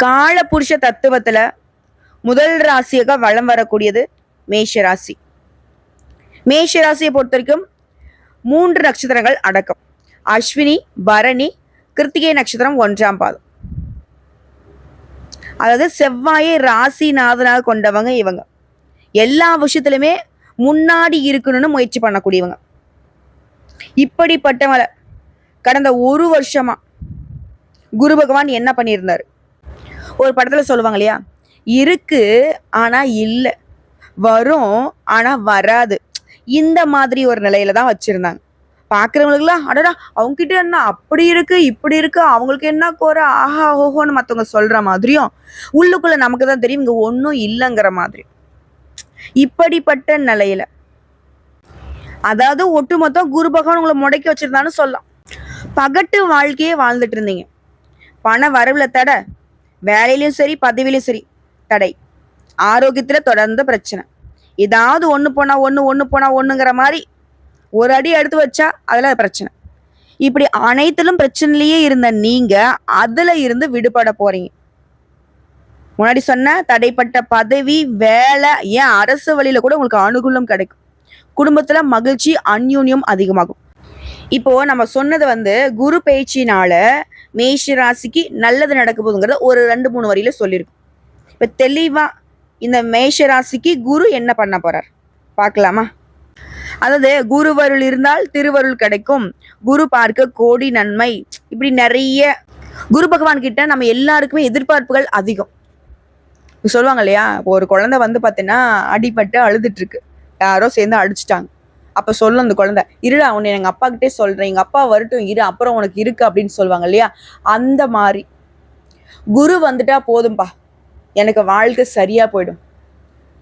காலபுருஷ தத்துவத்துல முதல் ராசியாக வளம் வரக்கூடியது மேஷ ராசி. மேஷ ராசியை பொறுத்த வரைக்கும் 3 நட்சத்திரங்கள் அடக்கம். அஸ்வினி, பரணி, கிருத்திகை நட்சத்திரம் 1ஆம் பாதம். அதாவது செவ்வாயை ராசிநாதனாக கொண்டவங்க இவங்க. எல்லா விஷயத்திலுமே முன்னாடி இருக்கணும்னு முயற்சி பண்ணக்கூடியவங்க. இப்படிப்பட்டவங்கள கடந்த 1 வருஷமா குரு பகவான் என்ன பண்ணியிருந்தாரு? ஒரு படத்துல சொல்லுவாங்க இல்லையா, இருக்கு ஆனா இல்ல, வரும் ஆனா வராது, இந்த மாதிரி ஒரு நிலையில தான் வச்சிருந்தாங்க. பாக்குறவங்களுக்குலாம் அடடா அவங்க கிட்ட என்ன அப்படி இருக்கு இப்படி இருக்கு, அவங்களுக்கு என்ன குறை, ஆஹா ஓஹோன்னு மத்தவங்க சொல்ற மாதிரியும், உள்ளுக்குள்ள நமக்கு தான் தெரியும் இங்க ஒன்றும் இல்லைங்கிற மாதிரி. இப்படிப்பட்ட நிலையில அதாவது ஒட்டுமொத்தம் குரு பகவான் உங்களை முடக்கி வச்சிருந்தான்னு சொல்லலாம். பகட்டு வாழ்க்கையே வாழ்ந்துட்டு இருந்தீங்க. பண வரவுல தடை, வேலையிலும் சரி பதவியிலும் சரி தடை, ஆரோக்கியத்துல தொடர்ந்து பிரச்சனை, ஏதாவது ஒண்ணு போனா ஒண்ணுங்கிற மாதிரி ஒரு அடி எடுத்து வச்சா அதுல பிரச்சனை. இப்படி அனைத்திலும் பிரச்சனையிலேயே இருந்த நீங்க அதுல இருந்து விடுபட போறீங்க. முன்னாடி சொன்ன தடைப்பட்ட பதவி, வேலை, ஏன் அரசு வழியில கூட உங்களுக்கு அனுகூலம் கிடைக்கும். குடும்பத்துல மகிழ்ச்சி, அந்யூன்யம் அதிகமாகும். இப்போ நம்ம சொன்னது குரு பயிற்சினால மேஷ ராசிக்கு நல்லது நடக்க போகுதுங்கிறத ஒரு 2-3 வரியில சொல்லியிருக்கும். இப்ப தெளிவா இந்த மேஷ ராசிக்கு குரு என்ன பண்ண போறார் பார்க்கலாமா? அதாவது குருவருள் இருந்தால் திருவருள் கிடைக்கும், குரு பார்க்க கோடி நன்மை, இப்படி நிறைய குரு பகவான் கிட்ட நம்ம எல்லாருக்குமே எதிர்பார்ப்புகள் அதிகம். சொல்லுவாங்க இல்லையா, ஒரு குழந்தை பார்த்தீங்கன்னா அடிபட்டு அழுதுட்டு இருக்கு, யாரோ சேர்ந்து அடிச்சுட்டாங்க. அப்ப சொல்லும் அந்த குழந்தை, இருடா உன்னை எங்க அப்பா கிட்டே சொல்றேன், எங்க அப்பா வரட்டும் இரு, அப்புறம் உனக்கு இருக்கு அப்படின்னு சொல்லுவாங்க இல்லையா. அந்த மாதிரி குரு வந்துட்டா போதும்பா, எனக்கு வாழ்க்கை சரியா போயிடும்.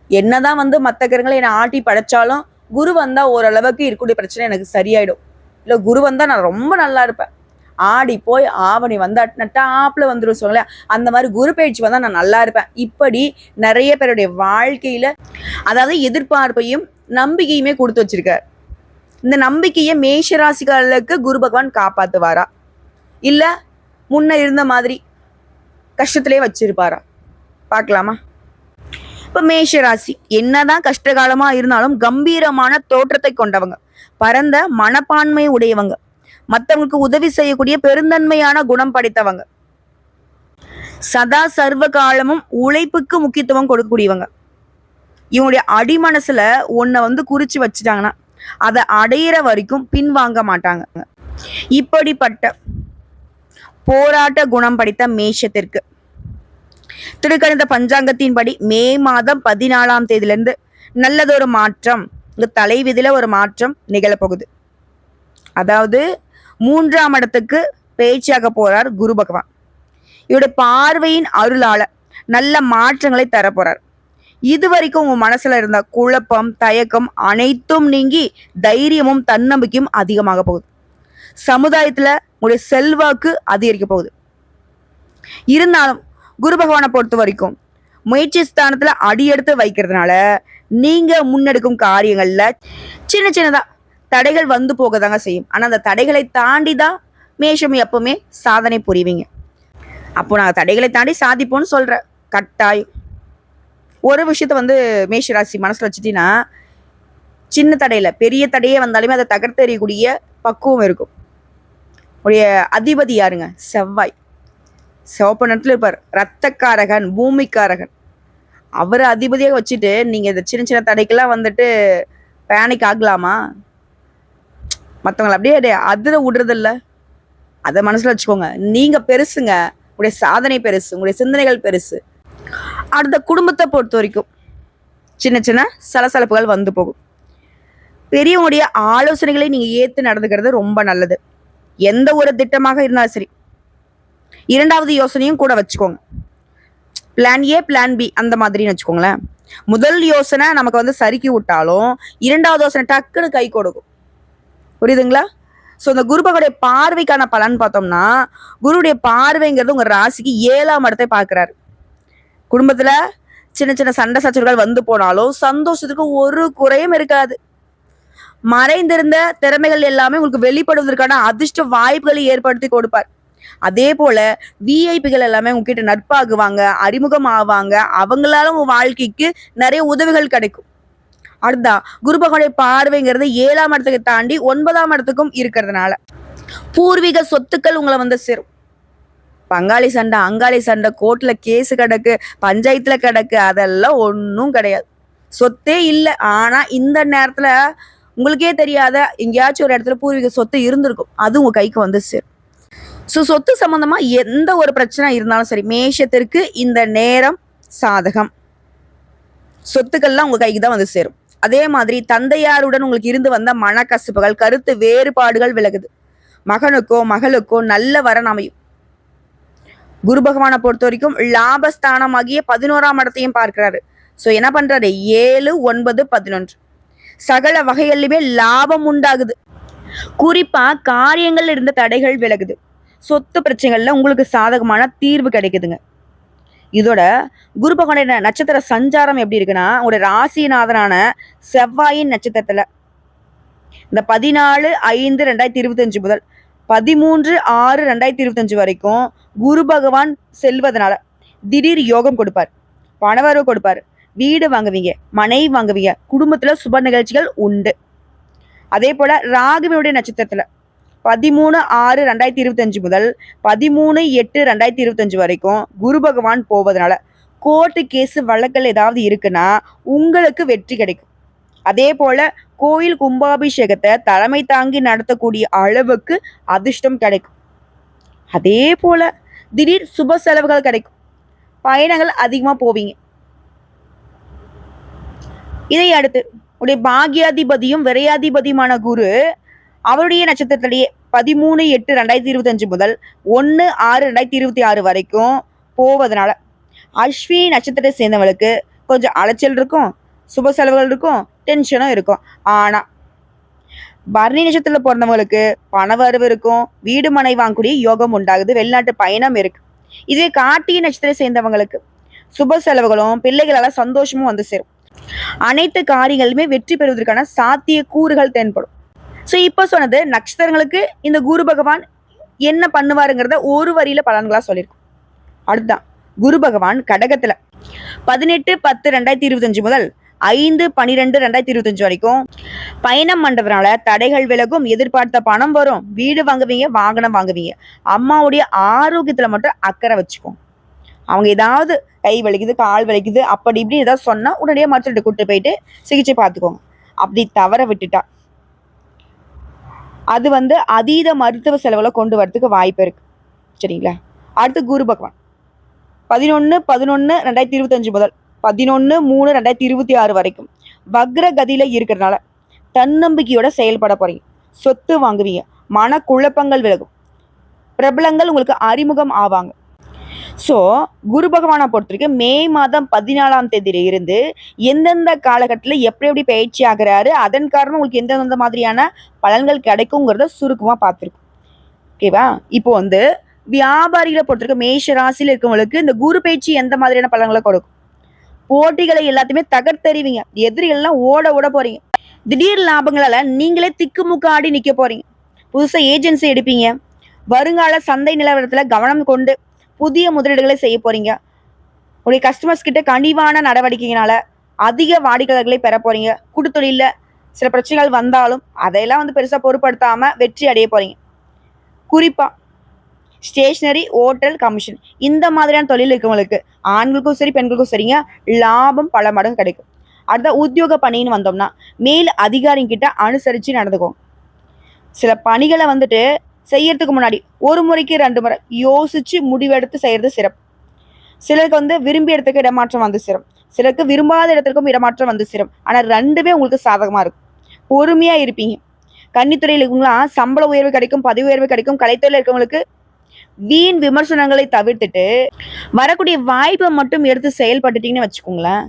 என்னதான் மற்ற கிரகங்களை என்னை ஆட்டி படைச்சாலும் குரு வந்தா ஓரளவுக்கு இருக்கக்கூடிய பிரச்சனை எனக்கு சரியாயிடும். இல்ல குரு வந்தா நான் ரொம்ப நல்லா இருப்பேன், ஆடி போய் ஆவணி வந்தாட்டினட்டா ஆப்புல வந்துடும் சொல்லுங்களேன். அந்த மாதிரி குரு பயிற்சி வந்தா நான் நல்லா இருப்பேன். இப்படி நிறைய பேருடைய வாழ்க்கையில அதாவது எதிர்பார்ப்பையும் நம்பிக்கையுமே கொடுத்து வச்சிருக்கார். இந்த நம்பிக்கையை மேஷ ராசிக்காரர்களுக்கு குரு பகவான் காப்பாத்துவாரா, இல்ல முன்ன இருந்த மாதிரி கஷ்டத்திலே வச்சிருப்பாரா பார்க்கலாமா? இப்ப மேஷ ராசி என்னதான் கஷ்டகாலமா இருந்தாலும் கம்பீரமான தோற்றத்தை கொண்டவங்க, பரந்த மனப்பான்மை உடையவங்க, மற்றவங்களுக்கு உதவி செய்யக்கூடிய பெருந்தன்மையான குணம் படைத்தவங்க, சதா சர்வ காலமும் உழைப்புக்கு முக்கியத்துவம் கொடுக்கக்கூடியவங்க. இவங்களுடைய அடிமனசுல ஒன்ன குறிச்சு வச்சுட்டாங்கன்னா அதை அடையிற வரைக்கும் பின்வாங்க மாட்டாங்க. இப்படிப்பட்ட போராட்ட குணம் படைத்த மேஷத்திற்கு திருக்கணித பஞ்சாங்கத்தின்படி மே மாதம் 14ஆம் தேதியிலிருந்து நல்லதொரு மாற்றம், இங்க தலைவிதியில ஒரு மாற்றம் நிகழப்போகுது. அதாவது 3ஆம் இடத்துக்கு பேச்சியாக போறார் குரு பகவான். இவருடைய பார்வையின் அருளால நல்ல மாற்றங்களை தர போறார். இதுவரைக்கும் உங்க மனசுல இருந்த குழப்பம், தயக்கம் அனைத்தும் நீங்கி தைரியமும் தன்னம்பிக்கையும் அதிகமாக போகுது. சமுதாயத்துல உங்களுடைய செல்வாக்கு அதிகரிக்க போகுது. இருந்தாலும் குரு பகவானை பொறுத்த வரைக்கும் முயற்சி ஸ்தானத்துல அடியெடுத்து வைக்கிறதுனால நீங்க முன்னெடுக்கும் காரியங்கள்ல சின்ன சின்னதா தடைகள் போகதாங்க செய்யும். ஆனா அந்த தடைகளை தாண்டி தான் மேஷம் எப்பவுமே சாதனை புரிவீங்க. அப்போ நான் தடைகளை தாண்டி சாதிப்போம்னு சொல்றேன். கட்டாயம் ஒரு விஷயத்த மேஷராசி மனசுல வச்சுட்டீங்கன்னா, சின்ன தடையில பெரிய தடையே வந்தாலுமே அதை தகர்த்தெறியக்கூடிய பக்குவம் இருக்கும். உடைய அதிபதி யாருங்க? செவ்வாய். சிவப்பு நிறத்துல இருப்பார், ரத்தக்காரகன், பூமிக்காரகன். அவரை அதிபதியாக வச்சுட்டு நீங்க இந்த சின்ன சின்ன தடைக்கெல்லாம் பேனிக் ஆகலாமா? மற்றவங்களை அப்படியே அதிர விடுறதில்ல. அதை மனசுல வச்சுக்கோங்க. நீங்க பெருசுங்க, உங்களுடைய சாதனை பெருசு, உங்களுடைய சிந்தனைகள் பெருசு. அடுத்த குடும்பத்தை பொறுத்த வரைக்கும் சின்ன சின்ன சலசலப்புகள் போகும். பெரியவங்களுடைய ஆலோசனைகளை நீங்க ஏத்து நடந்துக்கிறது ரொம்ப நல்லது. எந்த ஒரு திட்டமாக இருந்தாலும் சரி 2வது யோசனையும் கூட வச்சுக்கோங்க. பிளான் ஏ பிளான் பி அந்த மாதிரின்னு வச்சுக்கோங்களேன். முதல் யோசனை நமக்கு சறுக்கி விட்டாலும் 2வது யோசனை டக்குன்னு கை கொடுக்கும். புரியுதுங்களா? ஸோ இந்த குருபகனுடைய பார்வைக்கான பலன் பார்த்தோம்னா, குருடைய பார்வைங்கிறது உங்க ராசிக்கு 7ஆம் இடத்தை பார்க்கிறாரு. குடும்பத்துல சின்ன சின்ன சண்டை சச்சரவுகள் போனாலும் சந்தோஷத்துக்கு ஒரு குறையும் இருக்காது. மறைந்திருந்த திறமைகள் எல்லாமே உங்களுக்கு வெளிப்படுவதற்கான அதிர்ஷ்ட வாய்ப்புகளை ஏற்படுத்தி கொடுப்பார். அதே போல விஐபிகள் எல்லாமே உங்ககிட்ட நட்பாகுவாங்க, அறிமுகம் ஆவாங்க. அவங்களால உங்க வாழ்க்கைக்கு நிறைய உதவிகள் கிடைக்கும். அடுத்தா குரு பகவானுடைய பார்வைங்கிறது 7ஆம் இடத்துக்கு தாண்டி 9ஆம் இடத்துக்கும் இருக்கிறதுனால பூர்வீக சொத்துக்கள் உங்களை வந்து சேரும். பங்காளி சண்டை, அங்காளி சண்டை, கோர்ட்ல கேஸ் கிடக்கு, பஞ்சாயத்துல கிடக்கு, அதெல்லாம் ஒன்றும் கிடையாது. சொத்தே இல்லை. ஆனா இந்த நேரத்துல உங்களுக்கே தெரியாத எங்கேயாச்சும் ஒரு இடத்துல பூர்வீக சொத்து இருந்திருக்கும். அது உங்க கைக்கு வந்து சேரும். ஸோ சொத்து சம்பந்தமா எந்த ஒரு பிரச்சனை இருந்தாலும் சரி, மேஷத்திற்கு இந்த நேரம் சாதகம். சொத்துக்கள்லாம் உங்க கைக்கு தான் வந்து சேரும். அதே மாதிரி தந்தையாருடன் உங்களுக்கு இருந்து வந்த மனக்கசப்புகள், கருத்து வேறுபாடுகள் விலகுது. மகனுக்கோ மகளுக்கோ நல்ல வரன் அமையும். குரு பகவானை பொறுத்த வரைக்கும் லாபஸ்தானமாகிய 11ஆம் இடத்தையும் பார்க்கிறாரு. ஸோ என்ன பண்றாரு? 7, 9, 11 சகல வகைகளிலுமே லாபம் உண்டாகுது. குறிப்பா காரியங்கள் இருந்த தடைகள் விலகுது. சொத்து பிரச்சனைகள்ல உங்களுக்கு சாதகமான தீர்வு கிடைக்குதுங்க. இதோட குரு பகவானுடைய நட்சத்திர சஞ்சாரம் எப்படி இருக்குன்னா, உங்களுடைய ராசிநாதனான செவ்வாயின் நட்சத்திரத்துல இந்த 14/5/2025 முதல் 13/6/2025 வரைக்கும் குரு பகவான் செல்வதனால திடீர் யோகம் கொடுப்பார், பணவரவு கொடுப்பார், வீடு வாங்குவீங்க, மனைவி வாங்குவீங்க, குடும்பத்துல சுப நிகழ்ச்சிகள் உண்டு. அதே போல ராகுவினுடைய நட்சத்திரத்துல 13/6/2025 முதல் 13/8/2025 வரைக்கும் குரு பகவான் போவதனால கோர்ட்டு கேஸ் வழக்கல் ஏதாவது இருக்குன்னா உங்களுக்கு வெற்றி கிடைக்கும். அதே போல கோயில் கும்பாபிஷேகத்தை தலைமை தாங்கி நடத்தக்கூடிய அளவுக்கு அதிர்ஷ்டம் கிடைக்கும். அதே போல திடீர் சுப செலவுகள் கிடைக்கும். பயணங்கள் அதிகமா போவீங்க. இதை அடுத்து உடைய பாகியாதிபதியும் விரையாதிபதியுமான குரு அவருடைய நட்சத்திரத்திலேயே 13/8/2025 முதல் 1/6/2026 வரைக்கும் போவதனால அஸ்வினி நட்சத்திரத்தை சேர்ந்தவங்களுக்கு கொஞ்சம் அலைச்சல் இருக்கும், சுப செலவுகள் இருக்கும், டென்ஷனும் இருக்கும். ஆனா பரணி நட்சத்திரத்துல பிறந்தவங்களுக்கு பணவரவு இருக்கும், வீடு மனை வாங்கக்கூடிய யோகம் உண்டாகுது, வெளிநாட்டு பயணம் இருக்கு. இதே கார்த்திகை நட்சத்திரத்தை சேர்ந்தவங்களுக்கு சுப செலவுகளும் பிள்ளைகளால சந்தோஷமும் வந்து சேரும். அனைத்து காரியங்களுமே வெற்றி பெறுவதற்கான சாத்திய கூறுகள் தென்படும். ஸோ இப்போ சொன்னது நட்சத்திரங்களுக்கு இந்த குரு பகவான் என்ன பண்ணுவாருங்கிறத ஒரு வரியில பலன்களா சொல்லியிருக்கும். அடுத்தான் குரு பகவான் கடகத்துல 18/10/2025 முதல் 5/12/2025 வரைக்கும் பயணம் பண்றதுனால தடைகள் விலகும், எதிர்பார்த்த பணம் வரும், வீடு வாங்குவீங்க, வாகனம் வாங்குவீங்க. அம்மாவுடைய ஆரோக்கியத்துல மட்டும் அக்கறை வச்சுக்கோங்க. அவங்க ஏதாவது கை வலிக்குது, கால் வலிக்குது, அப்படி இப்படி ஏதாவது சொன்னா உடனடியாக மருத்துவர்கிட்ட கூட்டு போயிட்டு சிகிச்சை பார்த்துக்கோங்க. அப்படி தவற விட்டுட்டா அது வந்து அதீத மருத்துவ செலவுல கொண்டு வரதுக்கு வாய்ப்பு இருக்கு. சரிங்களா? அடுத்து குரு பகவான் 11/11/2025 முதல் 11/3/2026 வரைக்கும் வக்ர கதியில இருக்கிறதுனால தன்னம்பிக்கையோட செயல்பட போறீங்க. சொத்து வாங்குவீங்க, மன குழப்பங்கள் விலகும், பிரபலங்கள் உங்களுக்கு அறிமுகம் ஆவாங்க. ஸோ குரு பகவானை பொறுத்த வரைக்கும் மே மாதம் 14ஆம் தேதியில இருந்து எந்தெந்த காலகட்டத்தில் எப்படி எப்படி பயிற்சி ஆகிறாரு, அதன் காரணம் உங்களுக்கு எந்தெந்த மாதிரியான பலன்கள் கிடைக்குங்கிறத சுருக்கமாக பார்த்துருக்கோம். ஓகேவா? இப்போ வந்து வியாபாரிகளை பொறுத்த வரைக்கும் மேஷ ராசியில் இருக்கவங்களுக்கு இந்த குரு பயிற்சி எந்த மாதிரியான பலன்களை கொடுக்கும்? போட்டிகளை எல்லாத்தையுமே தகர்த்தெறிவீங்க, எதிரிகள்லாம் ஓட ஓட போறீங்க, திடீர் லாபங்களால நீங்களே திக்குமுக்காடி நிக்க போறீங்க, புதுசா ஏஜென்சி எடுப்பீங்க, வருங்கால சந்தை நிலவரத்துல கவனம் கொண்டு புதிய முதலீடுகளை செய்ய போறீங்க. உடைய கஸ்டமர்ஸ் கிட்ட கனிவான நடவடிக்கையினால அதிக வாடிக்கையாளர்களை பெற போறீங்க. குடுத்தொழில சில பிரச்சனைகள் வந்தாலும் அதையெல்லாம் வந்து பெருசா பொருட்படுத்தாம வெற்றி அடைய போறீங்க. குறிப்பா ஸ்டேஷனரி, ஹோட்டல், கமிஷன் இந்த மாதிரியான தொழில் இருக்கவங்களுக்கு ஆண்களுக்கும் சரி பெண்களுக்கும் சரிங்க லாபம் பல மடங்கு கிடைக்கும். அடுத்த உத்தியோக பணின்னு வந்தோம்னா மேல் அதிகாரிகிட்ட அனுசரிச்சு நடந்துக்கும். சில பணிகளை வந்துட்டு செய்யறதுக்கு முன்னாடி ஒரு முறைக்கு 2 முறை யோசிச்சு முடிவெடுத்து செய்யறது சிறப்பு. சிலருக்கு வந்து விரும்பிய இடத்துக்கு இடமாற்றம் வந்து சேரும், சிலருக்கு விரும்பாத இடத்துக்கும் இடமாற்றம் வந்து சேரும். ஆனா 2மே உங்களுக்கு சாதகமா இருக்கும். பொறுமையா இருப்பீங்க. கன்னித்துறையில் இருக்கவங்களாம் சம்பள உயர்வு கிடைக்கும், பதவி உயர்வு கிடைக்கும். கலைத்துறையில் இருக்கவங்களுக்கு வீண் விமர்சனங்களை தவிர்த்துட்டு வரக்கூடிய வாய்ப்பை மட்டும் எடுத்து செயல்பட்டுட்டீங்கன்னு வச்சுக்கோங்களேன்,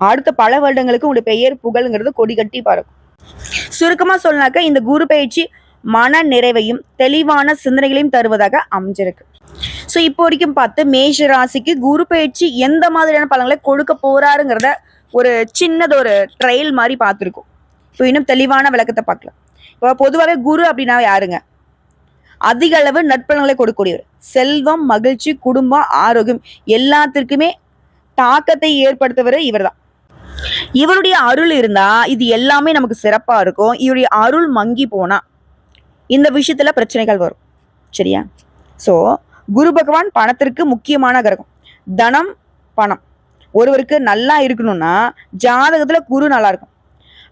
அடுத்த பல வருடங்களுக்கு உங்களுடைய பெயர் புகழ்ங்கிறது கொடி கட்டி பறக்கும். சுருக்கமா சொன்னாக்க இந்த குரு பயிற்சி மன நிறைவையும் தெளிவான சிந்தனைகளையும் தருவதாக அமைஞ்சிருக்கு. ஸோ இப்போ வரைக்கும் பார்த்து மேஷ ராசிக்கு குரு பயிற்சி எந்த மாதிரியான பலன்களை கொடுக்க போறாருங்கிறத ஒரு சின்னதொரு ட்ரையல் மாதிரி பார்த்துருக்கோம். இப்போ இன்னும் தெளிவான விளக்கத்தை பார்க்கலாம். இப்போ பொதுவாகவே குரு அப்படின்னா யாருங்க? அதிக அளவு நற்பலன்களை கொடுக்கக்கூடியவர். செல்வம், மகிழ்ச்சி, குடும்பம், ஆரோக்கியம் எல்லாத்திற்குமே தாக்கத்தை ஏற்படுத்துவர் இவர்தான். இவருடைய அருள் இருந்தா இது எல்லாமே நமக்கு சிறப்பா இருக்கும். இவருடைய அருள் மங்கி போனா இந்த விஷயத்துல பிரச்சனைகள் வரும். சரியா? சோ குரு பகவான் பணத்திற்கு முக்கியமான கிரகம். தனம், பணம் ஒருவருக்கு நல்லா இருக்கணும்னா ஜாதகத்துல குரு நல்லா இருக்கும்.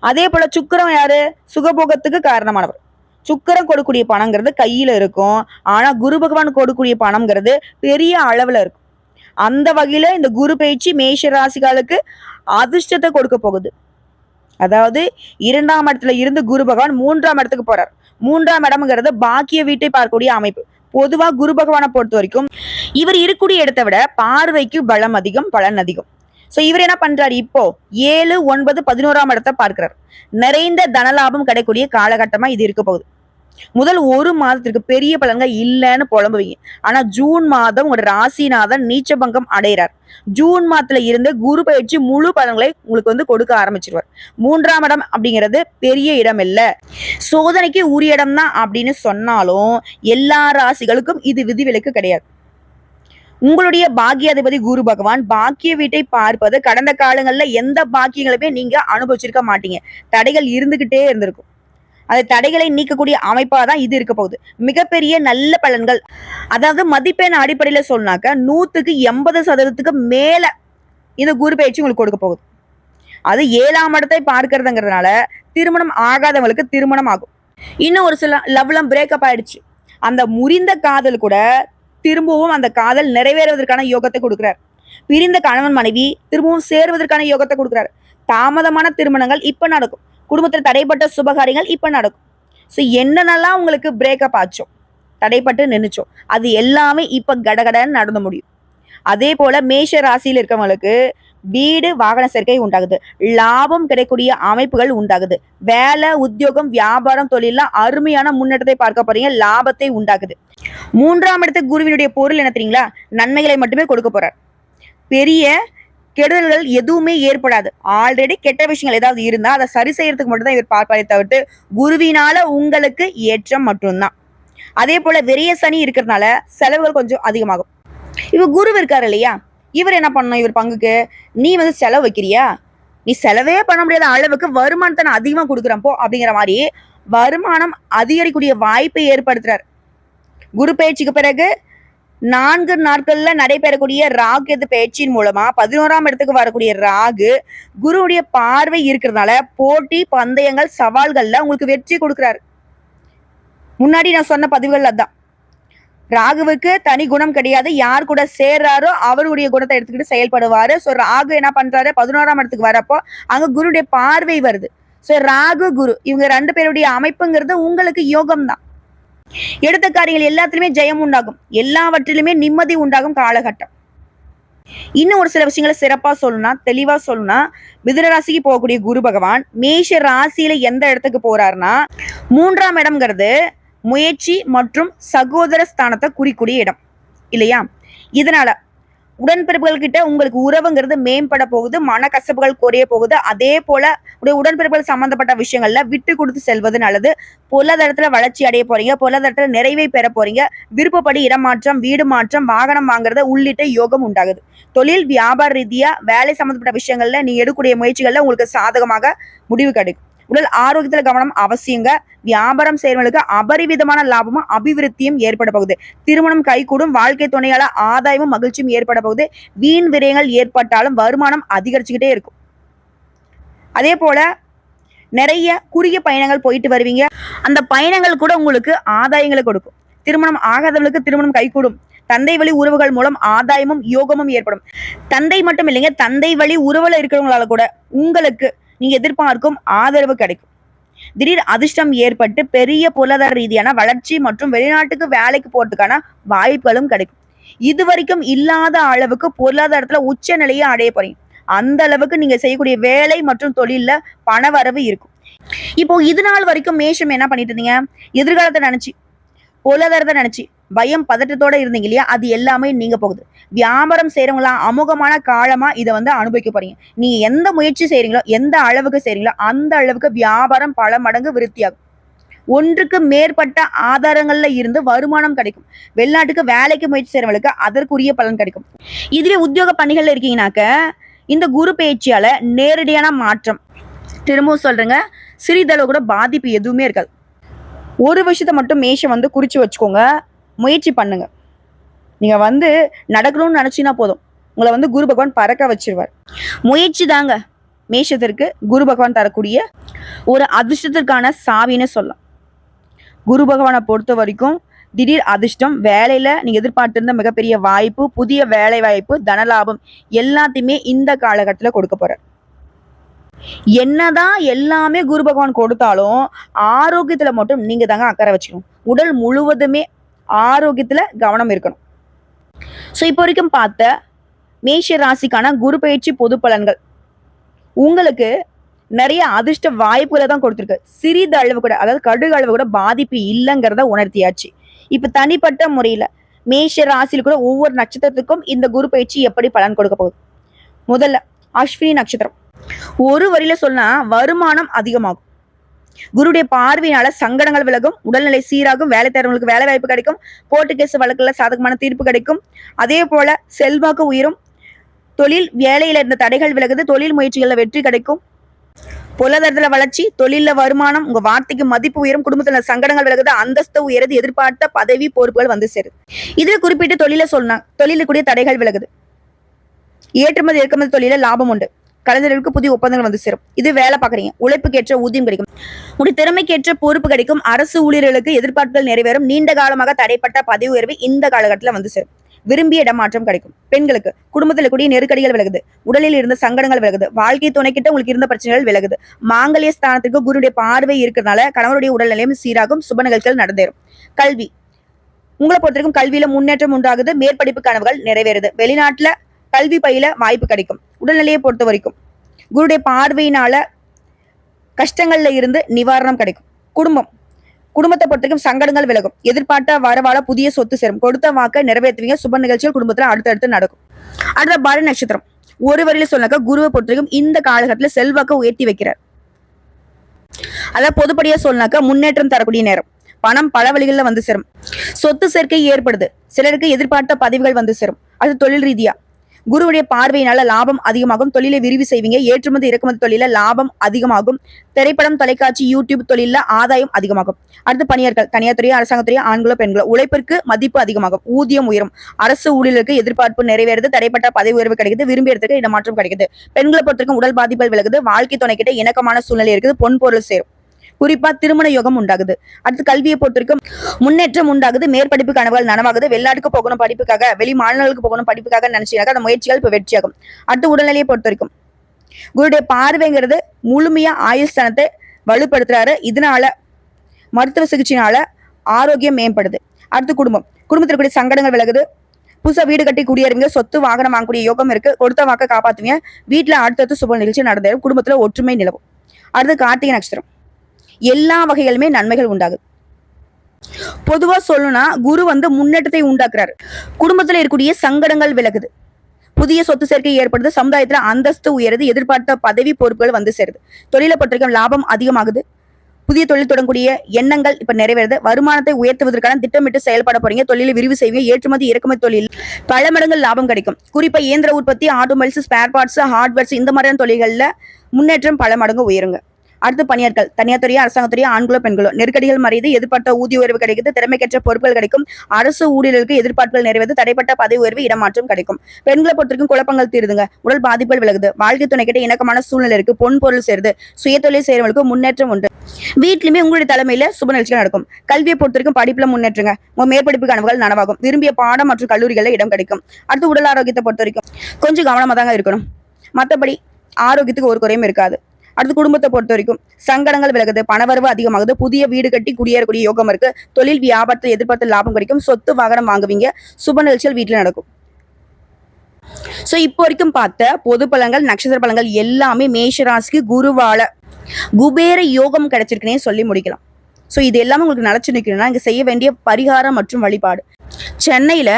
அதே போல சுக்கிரன் யாரு? சுகபோகத்துக்கு காரணமானவர். சுக்கிரன் கொடுக்கக்கூடிய பணங்கிறது கையில இருக்கும். ஆனா குரு பகவான் கொடுக்கக்கூடிய பணம்ங்கிறது பெரிய அளவுல இருக்கும். அந்த வகையில இந்த குரு பயிற்சி மேஷ ராசிகளுக்கு அதிர்ஷ்டத்தை கொடுக்க போகுது. அதாவது 2ஆம் இடத்துல இருந்து குரு பகவான் 3ஆம் இடத்துக்கு போறார். 3ஆம் இடம்ங்கிறது பாக்கிய வீட்டை பார்க்கக்கூடிய அமைப்பு. பொதுவா குரு பகவானை பொறுத்த வரைக்கும் இவர் இருக்கக்கூடிய இடத்தை விட பார்வைக்கு பலம் அதிகம், பலன் அதிகம். சோ இவர் என்ன பண்றாரு? இப்போ 7, 9, 11ஆம் இடத்தை பார்க்கிறார். நிறைந்த தனலாபம் கிடைக்கக்கூடிய காலகட்டமா இது இருக்க போகுது. முதல் 1 மாதத்திற்கு பெரிய பலன்கள் இல்லைன்னு புலம்புவீங்க. ஆனா ஜூன் மாதம் உங்களோட ராசிநாதன் நீச்சபங்கம் அடைகிறார். ஜூன் மாதத்துல இருந்து குரு பயிற்சி முழு பலன்களை உங்களுக்கு கொடுக்க ஆரம்பிச்சிருவார். 3ஆம் இடம் அப்படிங்கிறது பெரிய இடம் இல்ல, சோதனைக்கு உரிய இடம் தான் அப்படின்னு சொன்னாலும் எல்லா ராசிகளுக்கும் இது விதிவிலக்கு கிடையாது. உங்களுடைய பாக்கியாதிபதி குரு பகவான் பாக்கிய வீட்டை பார்ப்பது கடந்த காலங்கள்ல எந்த பாக்கியங்களுமே நீங்க அனுபவிச்சிருக்க மாட்டீங்க. தடைகள் இருந்துகிட்டே இருந்திருக்கும். அந்த தடைகளை நீக்கக்கூடிய அமைப்பா தான் இது இருக்க போகுது. மிகப்பெரிய நல்ல பலன்கள், அதாவது மதிப்பெண் அடிப்படையில சொன்னாக்க 100க்கு 80% மேல இந்த குரு பயிற்சி உங்களுக்கு கொடுக்க போகுது. அது 7ஆம் இடத்தை பார்க்கறதுங்கிறதுனால திருமணம் ஆகாதவங்களுக்கு திருமணம் ஆகும். இன்னும் ஒரு சில லவ்லாம் பிரேக்கப் ஆயிடுச்சு, அந்த முறிந்த காதல் கூட திரும்பவும் அந்த காதல் நிறைவேறுவதற்கான யோகத்தை கொடுக்கிறார். பிரிந்த கணவன் மனைவி திரும்பவும் சேருவதற்கான யோகத்தை கொடுக்கிறார். தாமதமான திருமணங்கள் இப்ப நடக்கும். குடும்பத்தில் தடைப்பட்ட சுபகாரியங்கள் இப்ப நடக்கும். ஸோ என்னென்னலாம் உங்களுக்கு பிரேக்கப் ஆச்சோ, தடைப்பட்டு நின்றுச்சோ, அது எல்லாமே இப்ப கடகடன்னு நடந்து முடியும். அதே போல மேஷ ராசியில் இருக்கவங்களுக்கு வீடு வாகன சேர்க்கை உண்டாகுது. லாபம் கிடைக்கக்கூடிய அமைப்புகள் உண்டாகுது. வேலை, உத்தியோகம், வியாபாரம், தொழில அருமையான முன்னேற்றத்தை பார்க்க போறீங்க. லாபத்தை உண்டாகுது. 3ஆம் இடத்துக்கு குருவினுடைய பொருள் என்ன தெரியுங்களா? நன்மைகளை மட்டுமே கொடுக்க போறார். பெரிய கெடுதல்கள் எதுவுமே ஏற்படாது. ஆல்ரெடி கெட்ட விஷயங்கள் ஏதாவது இருந்தா அதை சரி செய்யறதுக்கு மட்டும்தான் இவர் பார்ப்பாரே தவிர்த்து குருவினால உங்களுக்கு ஏற்றம் மட்டும்தான். அதே போல விரைய சனி இருக்கிறதுனால செலவுகள் கொஞ்சம் அதிகமாகும். இவர் குரு இருக்காரு இல்லையா, இவர் என்ன பண்ணணும்? இவர் பங்குக்கு நீ செலவு வைக்கிறியா, நீ செலவே பண்ண முடியாத அளவுக்கு வருமானத்தை நான் அதிகமா கொடுக்குறப்போ அப்படிங்கிற மாதிரி வருமானம் அதிகரிக்கூடிய வாய்ப்பை ஏற்படுத்துறாரு. குரு பயிற்சிக்கு பிறகு 4 நாட்கள்ல நடைபெறக்கூடிய ராகு எது பயிற்சியின் மூலமா 11ஆம் இடத்துக்கு வரக்கூடிய ராகு குருவுடைய பார்வை இருக்கிறதுனால போட்டி, பந்தயங்கள், சவால்கள்ல உங்களுக்கு வெற்றி கொடுக்கிறாரு. முன்னாடி நான் சொன்ன பதிவுகள் அதான். ராகுவுக்கு தனி குணம் கிடையாது. யார் கூட சேர்றாரோ அவருடைய குணத்தை எடுத்துக்கிட்டு செயல்படுவாரு. சோ ராகு என்ன பண்றாரு? 11ஆம் இடத்துக்கு வரப்போ அங்க குருடைய பார்வை வருது. சோ ராகு, குரு இவங்க 2 பேருடைய அமைப்புங்கிறது உங்களுக்கு யோகம் தான். எடுத்த காரியங்கள் எல்லாத்திலுமே ஜெயம் உண்டாகும். எல்லாவற்றிலுமே நிம்மதி உண்டாகும் காலகட்டம். இன்னும் ஒரு சில விஷயங்களை சிறப்பா சொல்லணும்னா, தெளிவா சொல்லணும்னா, மிதுன ராசிக்கு போகக்கூடிய குரு பகவான் மேஷ ராசியில எந்த இடத்துக்கு போறாருன்னா 3ஆம் இடம்ங்கிறது முயற்சி மற்றும் சகோதர ஸ்தானத்தை குறிக்கூடிய இடம் இல்லையா? இதனால உடன்பிறப்புகள் கிட்ட உங்களுக்கு உறவுங்கிறது மேம்பட போகுது. மனக்கசப்புகள் குறைய போகுது. அதே போல உடன்பிறப்புகள் சம்பந்தப்பட்ட விஷயங்கள்ல விட்டு கொடுத்து செல்வது நல்லது. பொருளாதாரத்துல வளர்ச்சி அடைய போறீங்க. பொருளாதாரத்துல நிறைவை பெற போறீங்க. விருப்பப்படி இடமாற்றம், வீடு மாற்றம், வாகனம் வாங்குறது உள்ளிட்ட யோகம் உண்டாகுது. தொழில், வியாபார ரீதியா வேலை சம்பந்தப்பட்ட விஷயங்கள்ல நீ எடுக்கக்கூடிய முயற்சிகள்ல உங்களுக்கு சாதகமாக முடிவு கிடைக்கும். உடல் ஆரோக்கியத்துல கவனம் அவசியங்க. வியாபாரம் செய்யறவங்களுக்கு அபரிவிதமான லாபமும் அபிவிருத்தியும் ஏற்பட போகுது. திருமணம் கைகூடும். வாழ்க்கை துணையால ஆதாயமும் மகிழ்ச்சியும் ஏற்பட போகுது. வீண் விரயங்கள் ஏற்பட்டாலும் வருமானம் அதிகரிச்சுக்கிட்டே இருக்கும். அதே போல நிறைய குறுகிய பயணங்கள் போயிட்டு வருவீங்க. அந்த பயணங்கள் கூட உங்களுக்கு ஆதாயங்களை கொடுக்கும். திருமணம் ஆகாதவங்களுக்கு திருமணம் கைகூடும். தந்தை வழி உறவுகள் மூலம் ஆதாயமும் யோகமும் ஏற்படும். தந்தை மட்டும் இல்லைங்க, தந்தை வழி உறவுல இருக்கிறவங்களால கூட உங்களுக்கு நீங்க எதிர்பார்க்கும் ஆதரவு கிடைக்கும். திடீர் அதிர்ஷ்டம் ஏற்பட்டு பெரிய பொருளாதார ரீதியான வளர்ச்சி மற்றும் வெளிநாட்டுக்கு வேலைக்கு போறதுக்கான வாய்ப்புகளும் கிடைக்கும். இதுவரைக்கும் இல்லாத அளவுக்கு பொருளாதாரத்துல உச்ச நிலையை அடைய போறீங்க. அந்த அளவுக்கு நீங்க செய்யக்கூடிய வேலை மற்றும் தொழில்ல பண வரவு இருக்கும். இப்போ இது நாள் வரைக்கும் மேஷம் என்ன பண்ணிட்டு இருந்தீங்க? எதிர்காலத்தை நினைச்சு, பொருளாதாரத்தை நினைச்சு பயம் பதட்டத்தோட இருந்தீங்க இல்லையா? அது எல்லாமே நீங்க போகுது. வியாபாரம் செய்யறவங்களா அமோகமான காலமா இதை அனுபவிக்க போறீங்க. நீங்க எந்த முயற்சி செய்யறீங்களோ, எந்த அளவுக்கு செய்றீங்களோ அந்த அளவுக்கு வியாபாரம் பல மடங்கு விருத்தியாகும். ஒன்றுக்கு மேற்பட்ட ஆதாரங்கள்ல இருந்து வருமானம் கிடைக்கும். வெளிநாட்டுக்கு வேலைக்கு முயற்சி செய்யறவங்களுக்கு அதற்குரிய பலன் கிடைக்கும். இதுவே உத்தியோக பணிகள்ல இருக்கீங்கன்னாக்க இந்த குரு பயிற்சியால நேரடியான மாற்றம். திரும்பவும் சொல்றேங்க, சிறிதளவு கூட பாதிப்பு எதுவுமே இருக்காது. ஒரு விஷயத்த மட்டும் மேஷம் குறிச்சு வச்சுக்கோங்க, முயற்சி பண்ணுங்க. நீங்க நடக்கணும்னு நினைச்சீங்கன்னா போதும், உங்களை குரு பகவான் பறக்க வச்சிருவார். முயற்சி தாங்க மேஷத்திற்கு குரு பகவான் தரக்கூடிய ஒரு அதிர்ஷ்டத்திற்கான சாவின்னு சொல்லலாம். குரு பகவானை பொறுத்த வரைக்கும் திடீர் அதிர்ஷ்டம், வேலையில நீங்க எதிர்பார்த்திருந்த மிகப்பெரிய வாய்ப்பு, புதிய வேலை வாய்ப்பு, தனலாபம் எல்லாத்தையுமே இந்த காலகட்டத்துல கொடுக்க போறார். என்னதான் எல்லாமே குரு பகவான் கொடுத்தாலும் ஆரோக்கியத்துல மட்டும் நீங்க தாங்க அக்கறை வச்சுக்கணும். உடல் முழுவதுமே ஆரோக்கியத்துல கவனம் இருக்கணும். சோ இப்போ வரைக்கும் பார்த்த மேஷ ராசிக்கான குரு பயிற்சி பொது பலன்கள் உங்களுக்கு நிறைய அதிர்ஷ்ட வாய்ப்புகளை தான் கொடுத்துருக்கு. சிறிது அளவு கூட, அதாவது கடுகு அளவு கூட பாதிப்பு இல்லைங்கிறத உணர்த்தியாச்சு. இப்ப தனிப்பட்ட முறையில மேஷ ராசியில் கூட ஒவ்வொரு நட்சத்திரத்துக்கும் இந்த குரு பயிற்சி எப்படி பலன் கொடுக்க போகுது. முதல்ல அஸ்வினி நட்சத்திரம். ஒரு வரியில சொன்னா வருமானம் அதிகமாகும். குருடைய பார்வையினால சங்கடங்கள் விலகும், உடல்நிலை சீராகும், வேலை தேர்வுகளுக்கு வேலை வாய்ப்பு கிடைக்கும், கோர்ட்டு கேஸ் வழக்குல சாதகமான தீர்ப்பு கிடைக்கும். அதே போல செல்வாக்கு உயரும், தொழில் வேலையில இருந்த தடைகள் விலகுது, தொழில் முயற்சிகள்ல வெற்றி கிடைக்கும், பொருளாதாரத்துல வளர்ச்சி, தொழில வருமானம், உங்க வார்த்தைக்கு மதிப்பு உயரும், குடும்பத்துல சங்கடங்கள் விலகுது, அந்தஸ்து உயருது, எதிர்பார்த்த பதவி பொறுப்புகள் சேருது. இதுல குறிப்பிட்டு தொழில சொன்னா தொழிலுக்குரிய தடைகள் விலகுது, ஏற்றுமதி இறக்குமதி தொழில லாபம் உண்டு, கலைஞர்களுக்கு புதிய ஒப்பந்தங்கள் சேரும். இது வேலை பாக்குறீங்க, உழைப்புக்கேற்ற ஊதியம் கிடைக்கும், உங்களுடைய திறமைக்கேற்ற பொறுப்பு கிடைக்கும், அரசு ஊழியர்களுக்கு எதிர்பார்ப்புகள் நிறைவேறும், நீண்ட காலமாக தடைப்பட்ட பதவி உயர்வு இந்த காலகட்டத்தில் சேரும், விரும்பிய இடமாற்றம் கிடைக்கும். பெண்களுக்கு குடும்பத்தில் கூடிய நெருக்கடிகள் விலகுது, உடலில் இருந்த சங்கடங்கள் விலகுது, வாழ்க்கை துணைக்கிட்ட உங்களுக்கு இருந்த பிரச்சனைகள் விலகுது, மாங்கல்ய ஸ்தானத்துக்கு குருடைய பார்வை இருக்கிறதுனால கணவருடைய உடல்நிலையும் சீராகும், சுப நிகழ்ச்சிகள் நடந்தேறும். கல்வி உங்களை பொறுத்தவரைக்கும் கல்வியில முன்னேற்றம் உண்டாகுது, மேற்படிப்பு கனவுகள் நிறைவேறுது, வெளிநாட்டுல கல்வி பயில வாய்ப்பு கிடைக்கும். உடல்நிலையை பொறுத்த வரைக்கும் குருடைய பார்வையினால கஷ்டங்கள்ல இருந்து நிவாரணம் கிடைக்கும். குடும்பத்தை பொறுத்தவரைக்கும் சங்கடங்கள் விலகும், எதிர்பார்த்த வரவால புதிய சொத்து சேரும், கொடுத்த வாக்க நிறைவேற்றுவீங்க, சுப நிகழ்ச்சிகள் குடும்பத்துல அடுத்தடுத்து நடக்கும். அடுத்த பார நட்சத்திரம். ஒரு வரியில சொன்னாக்க குருவை பொறுத்தவரைக்கும் இந்த காலகட்டத்துல செல்வாக்க உயர்த்தி வைக்கிறார். அதாவது பொதுப்படியா சொன்னாக்க முன்னேற்றம் தரக்கூடிய நேரம், பணம் பல வழிகளில் சேரும், சொத்து சேர்க்கை ஏற்படுது, சிலருக்கு எதிர்பார்த்த பதவிகள் சேரும். அது தொழில் ரீதியா குருவுடைய பார்வையினால லாபம் அதிகமாகும், தொழிலை விரிவு செய்வீங்க, ஏற்றுமதி இறக்குமதி தொழில லாபம் அதிகமாகும், திரைப்படம் தொலைக்காட்சி யூடியூப் தொழில ஆதாயம் அதிகமாகும். அடுத்து பணியர்கள், தனியார் துறை அரசாங்கத்துறை ஆண்களோ பெண்களோ உழைப்பிற்கு மதிப்பு அதிகமாகும், ஊதியம் உயரும், அரசு ஊழியர்களுக்கு எதிர்பார்ப்பு நிறைவேறுது, தடைப்பட்ட பதவி உயர்வு கிடைக்குது, விரும்பிய இடத்துக்கு இடமாற்றம் கிடைக்குது. பெண்களை பொறுத்தவரைக்கும் உடல் பாதிப்புகள் விலகுது, வாழ்க்கை துணைக்கிட்ட இணக்கமான சூழ்நிலை இருக்குது, பொன் பொருள் சேரும், குறிப்பா திருமண யோகம் உண்டாகுது. அடுத்து கல்வியை பொறுத்திருக்கும் முன்னேற்றம் உண்டாகுது, மேற்படிப்பு கனவுகள் நனவாகுது, வெளிநாட்டுக்கு போகணும் படிப்புக்காக, வெளி மாநிலங்களுக்கு போகணும் படிப்புக்காக நினைச்சீங்கன்னா அந்த முயற்சிகள் இப்ப வெற்றியாகும். அடுத்து உடல்நிலையை பொறுத்திருக்கும் குருடைய பார்வைங்கிறது முழுமையா ஆயுள் ஸ்தானத்தை வலுப்படுத்துறாரு, இதனால மருத்துவ சிகிச்சையினால ஆரோக்கியம் மேம்படுது. அடுத்து குடும்பத்திற்குரிய சங்கடங்கள் விலகுது, புதுசா வீடு கட்டி குடியேறுவீங்க, சொத்து வாகனம் வாங்கக்கூடிய யோகம் இருக்கு, கொடுத்த வாக்க காப்பாத்துவீங்க, வீட்டுல அடுத்தடுத்து சுப நிகழ்ச்சி நடந்தேறும், குடும்பத்துல ஒற்றுமை நிலவும். அடுத்து கார்த்திகை நட்சத்திரம். எல்லா வகைகளுமே நன்மைகள் உண்டாகுது. பொதுவா சொல்லணும்னா குரு முன்னேற்றத்தை உண்டாக்குறாரு, குடும்பத்துல இருக்கக்கூடிய சங்கடங்கள் விலகுது, புதிய சொத்து சேர்க்கை ஏற்படுது, சமுதாயத்துல அந்தஸ்து உயருது, எதிர்பார்த்த பதவி பொறுப்புகள் சேருது, தொழிலை பொறுத்தவரைக்கும் லாபம் அதிகமாகுது, புதிய தொழில் தொடங்கக்கூடிய எண்ணங்கள் இப்ப நிறைவேறுது, வருமானத்தை உயர்த்துவதற்கான திட்டமிட்டு செயல்பட போறீங்க, தொழிலை விரிவு செய்வீங்க, ஏற்றுமதி இறக்குமதி தொழில் பல மடங்கு லாபம் கிடைக்கும், குறிப்பா இயந்திர உற்பத்தி, ஆட்டோமொபைல்ஸ், ஸ்பேர் பார்ட்ஸ், ஹார்ட்வேர்ஸ் இந்த மாதிரியான தொழில்கள்ல முன்னேற்றம் பல மடங்கு உயருங்க. அடுத்து பணியாட்கள், தனியார் துறையா அரசாங்கத்துறையா ஆண்களோ பெண்களோ நெருக்கடிகள் மறையுது, எதிர்பார்த்த ஊதிய உயர்வு கிடைக்குது, திறமைக்கேற்ற பொறுப்புகள் கிடைக்கும், அரசு ஊழியர்களுக்கு எதிர்பார்ப்புகள் நிறைவேறுது, தடைப்பட்ட பதவி உயர்வு இடமாற்றம் கிடைக்கும். பெண்களை பொறுத்திருக்கும் குழப்பங்கள் தீருதுங்க, உடல் பாதிப்புகள் விலகுது, வாழ்க்கை துணை கிட்ட இணக்கமான சூழ்நிலை இருக்கு, பொன் பொருள் சேருது, சுய தொழில் செய்யறவங்களுக்கு முன்னேற்றம் உண்டு, வீட்லயுமே உங்களுடைய தலைமையில சுப நிகழ்ச்சிகள் நடக்கும். கல்வியை பொறுத்திருக்கும் படிப்புல முன்னேற்றுங்க, உங்க மேற்படிப்பு கனவுகள் நனவாகும், விரும்பிய பாடம் மற்றும் கல்லூரிகளில் இடம் கிடைக்கும். அடுத்து உடல் ஆரோக்கியத்தை பொறுத்த வரைக்கும் கொஞ்சம் கவனமா தாங்க இருக்கணும், மற்றபடி ஆரோக்கியத்துக்கு ஒரு குறையும் இருக்காது. அடுத்து குடும்பத்தை பொறுத்த வரைக்கும் சங்கடங்கள் விலகுது, பணவரவு அதிகமாகுது, புதிய வீடு கட்டி குடியேறக்கூடிய யோகம் இருக்கு, தொழில் வியாபாரத்தில் எதிர்பார்த்த லாபம் கிடைக்கும், சொத்து வாகனம் வாங்குவீங்க, சுப நிகழ்ச்சிகள் வீட்டுல நடக்கும். சோ இப்போ வரைக்கும் பார்த்த பொது பலன்கள், நட்சத்திர பலன்கள் எல்லாமே மேஷராசிக்கு குருவால குபேர யோகம் கிடைச்சிருக்குன்னே சொல்லி முடிக்கலாம். சோ இது எல்லாமே உங்களுக்கு நினைச்சு நிக்கணும்னா இங்க செய்ய வேண்டிய பரிகாரம் மற்றும் வழிபாடு. சென்னையில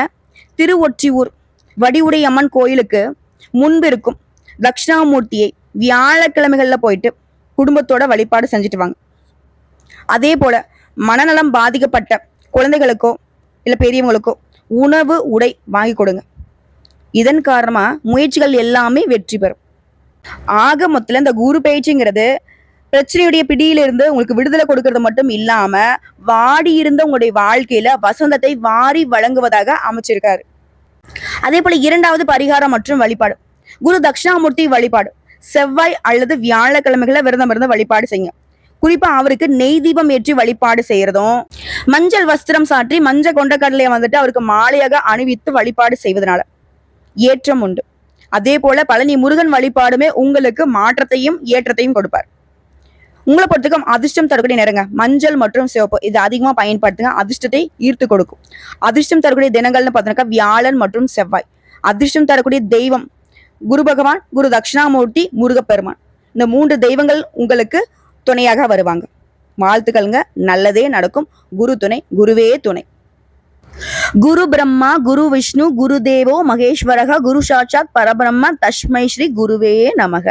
திருவொற்றியூர் வடிவுடை அம்மன் கோயிலுக்கு முன்பு இருக்கும் தட்சிணாமூர்த்தியை வியாழக்கிழமைகள்ல போயிட்டு குடும்பத்தோட வழிபாடு செஞ்சுட்டு வாங்க. அதே போல மனநலம் பாதிக்கப்பட்ட குழந்தைகளுக்கோ இல்லை பெரியவங்களுக்கோ உணவு உடை வாங்கி கொடுங்க. இதன் காரணமா முயற்சிகள் எல்லாமே வெற்றி பெறும். ஆக மொத்தத்துல இந்த குரு பயிற்சிங்கிறது பிரச்சனையுடைய பிடியிலிருந்து உங்களுக்கு விடுதலை கொடுக்கறது மட்டும் இல்லாம வாடி இருந்த உங்களுடைய வாழ்க்கையில வசந்தத்தை வாரி வழங்குவதாக அமைச்சிருக்காரு. அதே போல 2வது பரிகாரம் மற்றும் வழிபாடு குரு தட்சிணாமூர்த்தி வழிபாடு. செவ்வாய் அல்லது வியாழக்கிழமைகளை விரதம் இருந்து வழிபாடு செய்யுங்க. குறிப்பா அவருக்கு நெய் தீபம் ஏற்றி வழிபாடு செய்யறதும், மஞ்சள் வஸ்திரம் சாற்றி மஞ்சள் கொண்ட கடலையை வந்துட்டு அவருக்கு மாலையாக அணிவித்து வழிபாடு செய்வதனால ஏற்றம் உண்டு. அதே போல பழனி முருகன் வழிபாடுமே உங்களுக்கு மாற்றத்தையும் ஏற்றத்தையும் கொடுப்பார். உங்களை பொறுத்துக்கும் அதிர்ஷ்டம் தரக்கூடிய நிறங்க மஞ்சள் மற்றும் சிவப்பு, இது அதிகமா பயன்படுத்துங்க. அதிர்ஷ்டத்தை ஈர்த்து கொடுக்கும். அதிர்ஷ்டம் தரக்கூடிய தினங்கள்னு பார்த்தோம்னாக்கா வியாழன் மற்றும் செவ்வாய். அதிர்ஷ்டம் தரக்கூடிய தெய்வம் குரு பகவான், குரு தட்சிணாமூர்த்தி, முருகப்பெருமான். இந்த 3 தெய்வங்கள் உங்களுக்கு துணையாக வருவாங்க. வாழ்த்துக்கள்ங்க, நல்லதே நடக்கும். குரு துணை, குருவே துணை. குரு பிரம்மா குரு விஷ்ணு குரு தேவோ மகேஸ்வரக குரு சாட்சாத் பரபிரம்ம தஸ்மை ஸ்ரீ குருவே நமக.